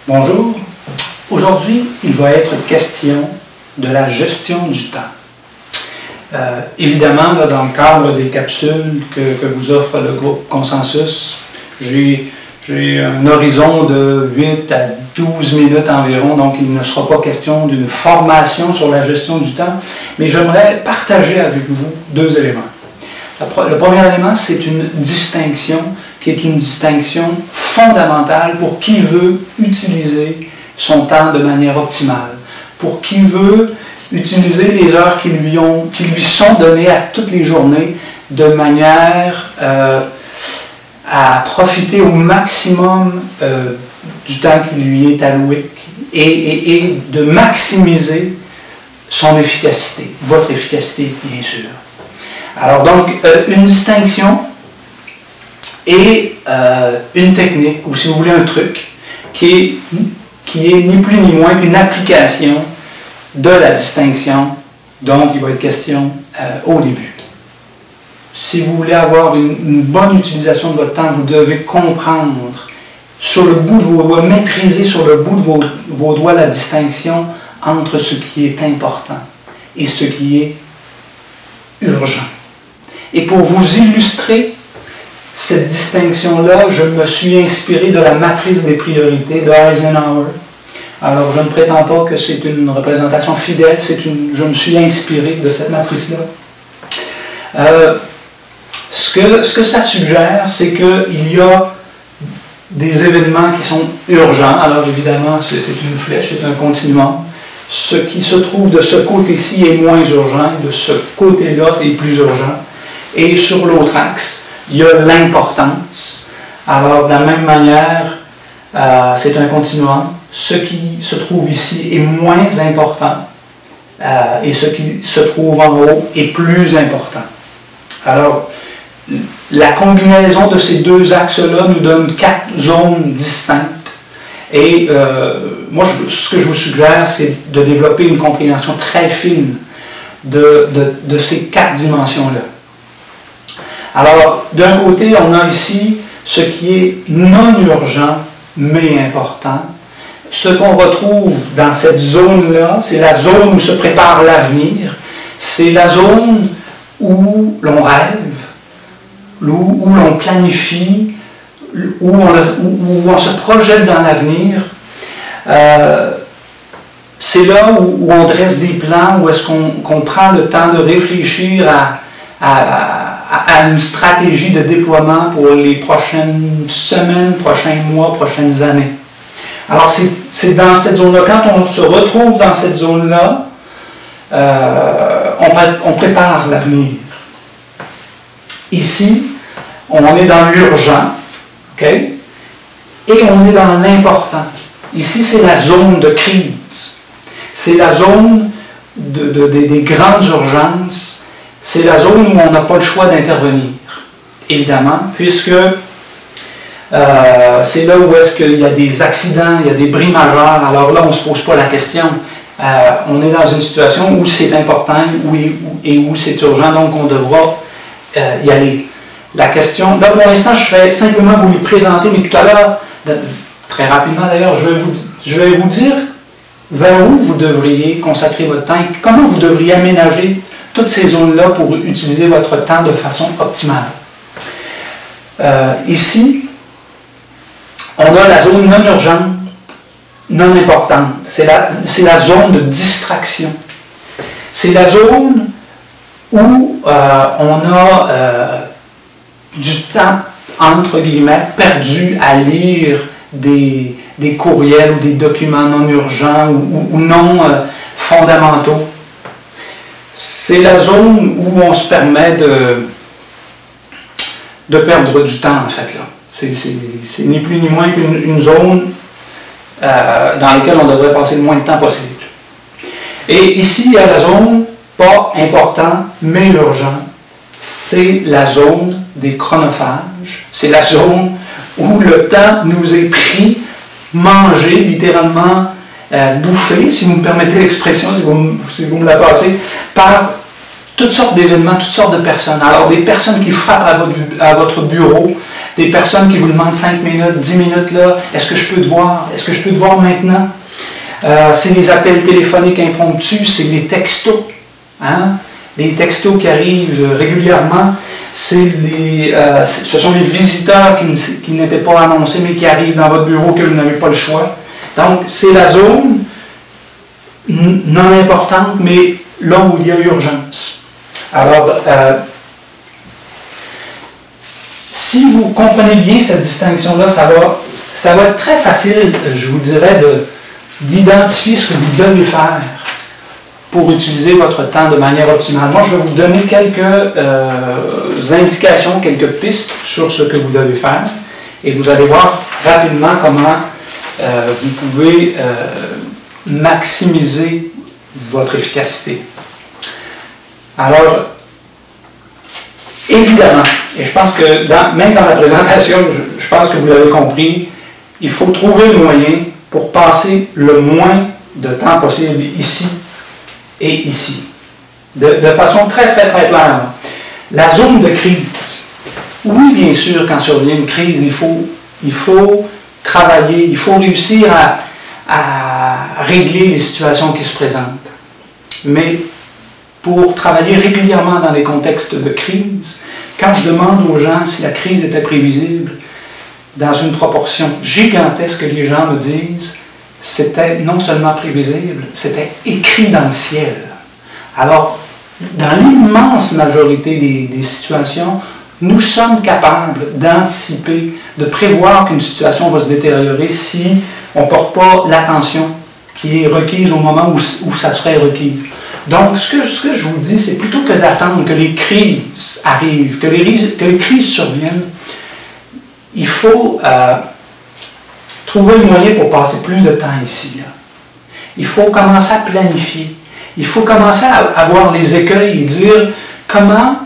Bonjour. Aujourd'hui, il va être question de la gestion du temps. Évidemment, là, dans le cadre des capsules que vous offre le groupe Consensus, j'ai un horizon de 8 à 12 minutes environ, donc il ne sera pas question d'une formation sur la gestion du temps, mais j'aimerais partager avec vous deux éléments. Le premier élément, c'est une distinction qui est une distinction fondamentale pour qui veut utiliser son temps de manière optimale, pour qui veut utiliser les heures qui lui sont données à toutes les journées de manière à profiter au maximum du temps qui lui est alloué et de maximiser son efficacité, votre efficacité bien sûr. Alors donc, une distinction et une technique, ou si vous voulez un truc, qui est ni plus ni moins qu'une application de la distinction dont il va être question au début. Si vous voulez avoir une bonne utilisation de votre temps, vous devez comprendre sur le bout de vos doigts, maîtriser sur le bout de vos doigts la distinction entre ce qui est important et ce qui est urgent. Et pour vous illustrer cette distinction-là, je me suis inspiré de la matrice des priorités d'Eisenhower. Alors, je ne prétends pas que c'est une représentation fidèle, je me suis inspiré de cette matrice-là. Ce que ça suggère, c'est qu'il y a des événements qui sont urgents. Alors, évidemment, c'est une flèche, c'est un continuum. Ce qui se trouve de ce côté-ci est moins urgent, de ce côté-là, c'est plus urgent. Et sur l'autre axe, il y a l'importance. Alors, de la même manière, c'est un continuum. Ce qui se trouve ici est moins important et ce qui se trouve en haut est plus important. Alors, la combinaison de ces deux axes-là nous donne 4 zones distinctes. Et moi, ce que je vous suggère, c'est de développer une compréhension très fine de ces 4 dimensions-là. Alors, d'un côté, on a ici ce qui est non urgent, mais important. Ce qu'on retrouve dans cette zone-là, c'est la zone où se prépare l'avenir. C'est la zone où l'on rêve, où l'on planifie, où on se projette dans l'avenir. C'est là où on dresse des plans, où est-ce qu'on prend le temps de réfléchir à une stratégie de déploiement pour les prochaines semaines, prochains mois, prochaines années. Alors, c'est dans cette zone-là, quand on se retrouve dans cette zone-là, on prépare l'avenir. Ici, on est dans l'urgent, OK? Et on est dans l'important. Ici, c'est la zone de crise. C'est la zone des grandes urgences. C'est la zone où on n'a pas le choix d'intervenir, évidemment, puisque c'est là où est-ce qu'il y a des accidents, il y a des bris majeurs. Alors là, on ne se pose pas la question. On est dans une situation où c'est important et où c'est urgent, donc on devra y aller. La question, là pour l'instant, je vais simplement vous les présenter, mais tout à l'heure, très rapidement d'ailleurs, je vais vous dire vers où vous devriez consacrer votre temps et comment vous devriez aménager toutes ces zones-là pour utiliser votre temps de façon optimale. Ici, on a la zone non urgente, non importante. C'est la zone de distraction. C'est la zone où on a du temps, entre guillemets, perdu à lire des courriels ou des documents non urgents ou non fondamentaux. C'est la zone où on se permet de perdre du temps, en fait, là. C'est ni plus ni moins qu'une zone dans laquelle on devrait passer le moins de temps possible. Et ici, il y a la zone pas important, mais urgent. C'est la zone des chronophages. C'est la zone où le temps nous est pris, mangé, littéralement bouffé, si vous me permettez l'expression, si vous me la passez, par toutes sortes d'événements, toutes sortes de personnes. Alors, des personnes qui frappent à votre bureau, des personnes qui vous demandent 5 minutes, 10 minutes là, est-ce que je peux te voir? Est-ce que je peux te voir maintenant? C'est les appels téléphoniques impromptus, c'est les textos. Hein? Les textos qui arrivent régulièrement, ce sont les visiteurs qui n'étaient pas annoncés, mais qui arrivent dans votre bureau que vous n'avez pas le choix. Donc, c'est la zone non importante, mais là où il y a urgence. Alors, si vous comprenez bien cette distinction-là, ça va être très facile, je vous dirais, d'identifier ce que vous devez faire pour utiliser votre temps de manière optimale. Moi, je vais vous donner quelques indications, quelques pistes sur ce que vous devez faire, et vous allez voir rapidement comment vous pouvez maximiser votre efficacité. Alors, évidemment, et je pense que même dans la présentation, je pense que vous l'avez compris, il faut trouver le moyen pour passer le moins de temps possible ici et ici. De façon très claire. La zone de crise. Oui, bien sûr, quand survient une crise, il faut travailler, il faut réussir à régler les situations qui se présentent. Mais pour travailler régulièrement dans des contextes de crise, quand je demande aux gens si la crise était prévisible, dans une proportion gigantesque, les gens me disent c'était non seulement prévisible, c'était écrit dans le ciel. Alors, dans l'immense majorité des situations, nous sommes capables d'anticiper, de prévoir qu'une situation va se détériorer si on ne porte pas l'attention qui est requise au moment où ça serait requise. Donc, ce que je vous dis, c'est plutôt que d'attendre que les crises arrivent, que les crises surviennent, il faut trouver le moyen pour passer plus de temps ici. Là. Il faut commencer à planifier. Il faut commencer à voir les écueils et dire comment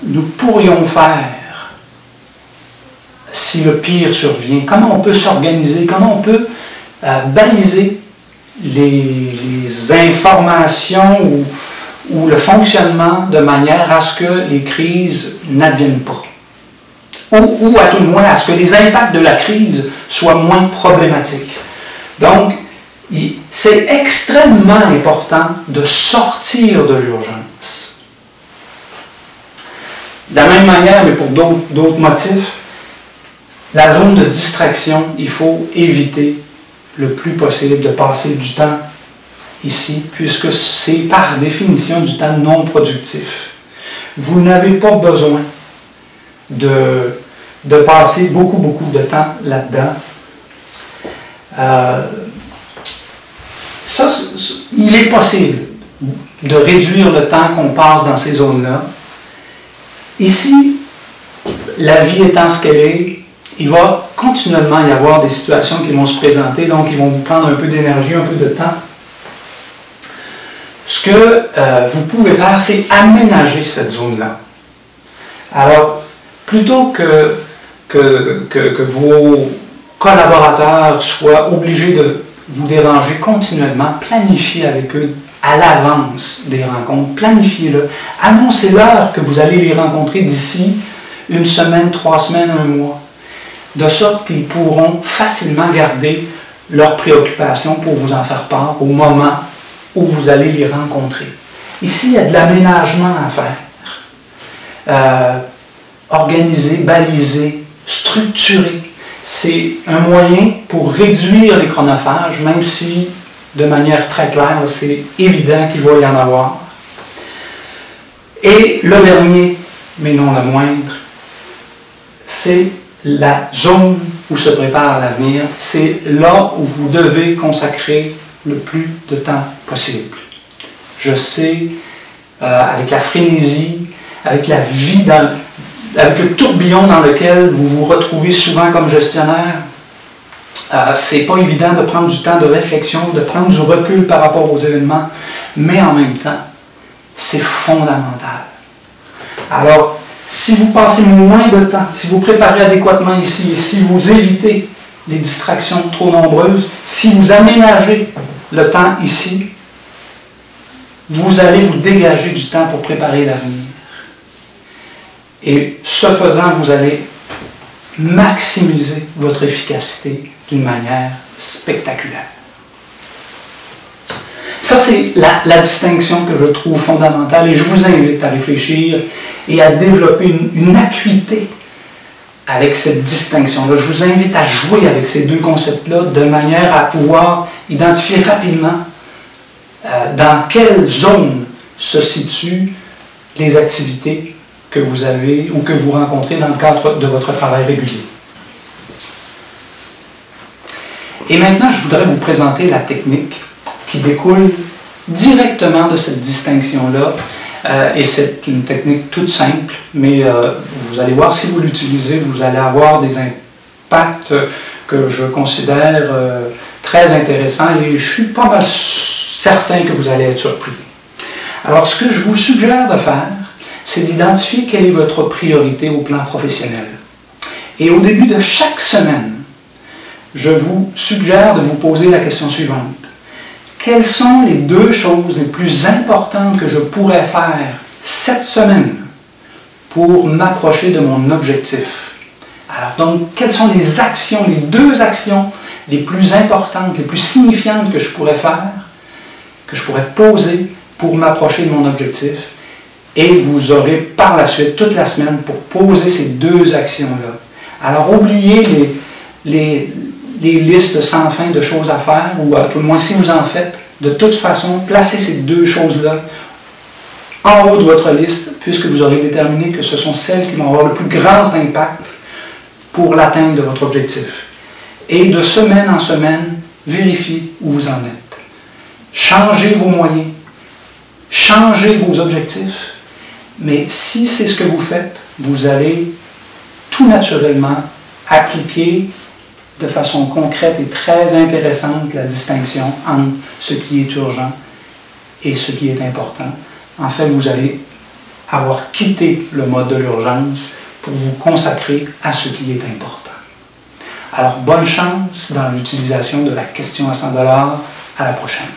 nous pourrions faire si le pire survient. Comment on peut s'organiser, comment on peut baliser les informations ou le fonctionnement de manière à ce que les crises n'adviennent pas. Ou à tout le moins à ce que les impacts de la crise soient moins problématiques. Donc, c'est extrêmement important de sortir de l'urgence. De la même manière, mais pour d'autres motifs, la zone de distraction, il faut éviter le plus possible de passer du temps ici, puisque c'est par définition du temps non productif. Vous n'avez pas besoin de passer beaucoup de temps là-dedans. Il est possible de réduire le temps qu'on passe dans ces zones-là. Ici, la vie étant ce qu'elle est, il va continuellement y avoir des situations qui vont se présenter, donc ils vont vous prendre un peu d'énergie, un peu de temps. Ce que vous pouvez faire, c'est aménager cette zone-là. Alors, plutôt que vos collaborateurs soient obligés de vous déranger continuellement, planifiez avec eux à l'avance des rencontres, planifiez-le, annoncez-leur que vous allez les rencontrer d'ici une semaine, 3 semaines, 1 mois, de sorte qu'ils pourront facilement garder leurs préoccupations pour vous en faire part au moment où vous allez les rencontrer. Ici, il y a de l'aménagement à faire. Organiser, baliser, structurer. C'est un moyen pour réduire les chronophages, même si, de manière très claire, c'est évident qu'il va y en avoir. Et le dernier, mais non le moindre, c'est la zone où se prépare l'avenir. C'est là où vous devez consacrer le plus de temps possible. Je sais, avec la frénésie, avec la vie avec le tourbillon dans lequel vous vous retrouvez souvent comme gestionnaire, c'est pas évident de prendre du temps de réflexion, de prendre du recul par rapport aux événements, mais en même temps, c'est fondamental. Alors, si vous passez moins de temps, si vous préparez adéquatement ici, et si vous évitez les distractions trop nombreuses, si vous aménagez le temps ici, vous allez vous dégager du temps pour préparer l'avenir. Et ce faisant, vous allez maximiser votre efficacité d'une manière spectaculaire. Ça, c'est la distinction que je trouve fondamentale et je vous invite à réfléchir et à développer une acuité avec cette distinction-là. Je vous invite à jouer avec ces deux concepts-là de manière à pouvoir identifier rapidement dans quelle zone se situent les activités que vous avez ou que vous rencontrez dans le cadre de votre travail régulier. Et maintenant, je voudrais vous présenter la technique qui découle directement de cette distinction-là. Et c'est une technique toute simple, mais vous allez voir, si vous l'utilisez, vous allez avoir des impacts que je considère très intéressants et je suis pas mal certain que vous allez être surpris. Alors, ce que je vous suggère de faire, c'est d'identifier quelle est votre priorité au plan professionnel. Et au début de chaque semaine, je vous suggère de vous poser la question suivante. Quelles sont les deux choses les plus importantes que je pourrais faire cette semaine pour m'approcher de mon objectif? Alors donc, quelles sont les actions, les deux actions les plus importantes, les plus signifiantes que je pourrais faire, que je pourrais poser pour m'approcher de mon objectif? Et vous aurez par la suite toute la semaine pour poser ces deux actions-là. Alors oubliez les listes sans fin de choses à faire, ou à tout le moins si vous en faites, de toute façon, placez ces deux choses-là en haut de votre liste, puisque vous aurez déterminé que ce sont celles qui vont avoir le plus grand impact pour l'atteinte de votre objectif. Et de semaine en semaine, vérifiez où vous en êtes. Changez vos moyens, changez vos objectifs, mais si c'est ce que vous faites, vous allez tout naturellement appliquer de façon concrète et très intéressante la distinction entre ce qui est urgent et ce qui est important. En fait, vous allez avoir quitté le mode de l'urgence pour vous consacrer à ce qui est important. Alors, bonne chance dans l'utilisation de la question à 100 $. À la prochaine.